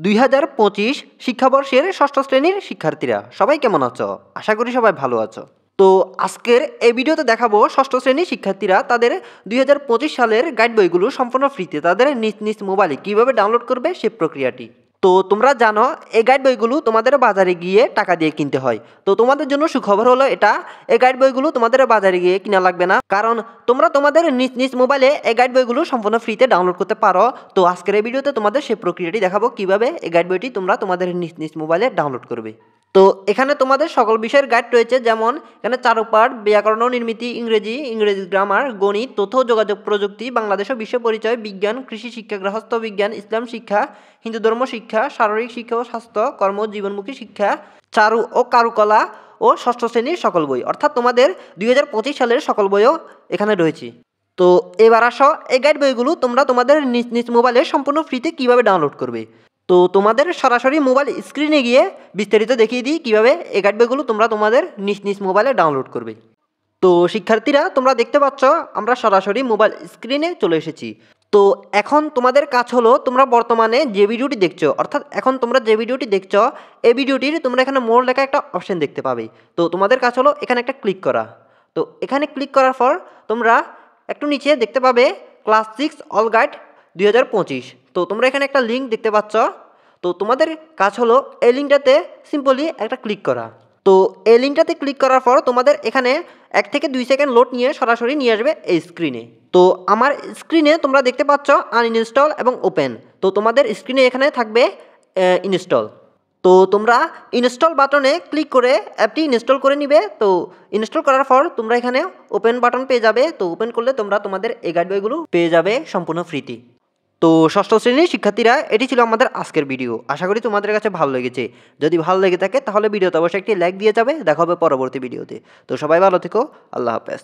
2025 শিক্ষাবর্ষের ষষ্ঠ শ্রেণীর শিক্ষার্থীরা সবাই কেমন আছো? আশা করি সবাই ভালো আছো। তো আজকের এই ভিডিওতে দেখাবো ষষ্ঠ শ্রেণীর শিক্ষার্থীরা তাদের 2025 সালের গাইড বইগুলো সম্পূর্ণ ফ্রিতে তাদের নিজ নিজ মোবাইলে কীভাবে ডাউনলোড করবে সে প্রক্রিয়াটি। তো তোমরা জানো এই গাইড বইগুলো তোমাদের বাজারে গিয়ে টাকা দিয়ে কিনতে হয়। তো তোমাদের জন্য সুখবর হলো এটা, এই গাইড বইগুলো তোমাদের বাজারে গিয়ে কিনা লাগবে না, কারণ তোমরা তোমাদের নিজ নিজ মোবাইলে এই গাইড বইগুলো সম্পূর্ণ ফ্রিতে ডাউনলোড করতে পারো। তো আজকের এই ভিডিওতে তোমাদের সেই প্রক্রিয়াটি দেখাবো কিভাবে এই গাইড বইটি তোমরা তোমাদের নিজ নিজ মোবাইলে ডাউনলোড করবে। তো এখানে তোমাদের সকল বিষয়ের গাইড রয়েছে, যেমন এখানে চারুপাঠ, ব্যাকরণ ও নির্মিতি, ইংরেজি গ্রামার, গণিত, তথ্য ও যোগাযোগ প্রযুক্তি, বাংলাদেশ ও বিশ্ব পরিচয়, বিজ্ঞান, কৃষি শিক্ষা, গৃহস্থ বিজ্ঞান, ইসলাম শিক্ষা, হিন্দু ধর্ম শিক্ষা, শারীরিক শিক্ষা ও স্বাস্থ্য, কর্ম জীবনমুখী শিক্ষা, চারু ও কারুকলা ও ষষ্ঠ শ্রেণীর সকল বই, অর্থাৎ তোমাদের 2025 সালের সকল বইও এখানে রয়েছে। তো এবার আসো এই গাইড বইগুলো তোমরা তোমাদের নিজ নিজ মোবাইলে সম্পূর্ণ ফ্রিতে কীভাবে ডাউনলোড করবে। তো তোমাদের সরাসরি মোবাইল স্ক্রিনে গিয়ে বিস্তারিত দেখিয়ে দিই কীভাবে এই গাইড বইগুলো তোমরা তোমাদের নিজ নিজ মোবাইলে ডাউনলোড করবে। তো শিক্ষার্থীরা তোমরা দেখতে পাচ্ছ আমরা সরাসরি মোবাইল স্ক্রিনে চলে এসেছি। তো এখন তোমাদের কাজ হলো তোমরা বর্তমানে যে ভিডিওটি দেখছো, অর্থাৎ এখন তোমরা যে ভিডিওটি দেখছো এই ভিডিওটির তোমরা এখানে মোর লেখা একটা অপশন দেখতে পাবে। তো তোমাদের কাজ হলো এখানে একটা ক্লিক করা। তো এখানে ক্লিক করার পর তোমরা একটু নিচে দেখতে পাবে ক্লাস 6 অল গাইড 2025। তো তোমরা এখানে একটা লিঙ্ক দেখতে পাচ্ছ। তো তোমাদের কাজ হলো এই লিঙ্কটাতে সিম্পলি একটা ক্লিক করা। তো এই লিঙ্কটাতে ক্লিক করার পর তোমাদের এখানে 1 থেকে 2 সেকেন্ড লোড নিয়ে সরাসরি নিয়ে আসবে এই স্ক্রিনে। তো আমার স্ক্রিনে তোমরা দেখতে পাচ্ছ আনইনস্টল এবং ওপেন। তো তোমাদের স্ক্রিনে এখানে থাকবে ইনস্টল। তো তোমরা ইনস্টল বাটনে ক্লিক করে অ্যাপটি ইনস্টল করে নিবে। তো ইনস্টল করার পর তোমরা এখানে ওপেন বাটন পেয়ে যাবে। তো ওপেন করলে তোমরা তোমাদের এই গাইড বইগুলো পেয়ে যাবে সম্পূর্ণ ফ্রিতে। তো ষষ্ঠ শ্রেণীর শিক্ষার্থীরা এটি ছিল আমাদের আজকের ভিডিও। আশা করি তোমাদের কাছে ভালো লেগেছে। যদি ভালো লেগে থাকে তাহলে ভিডিওতে অবশ্যই একটি লাইক দিয়ে যাবে। দেখা হবে পরবর্তী ভিডিওতে। তো সবাই ভালো থেকো। আল্লাহ হাফেজ।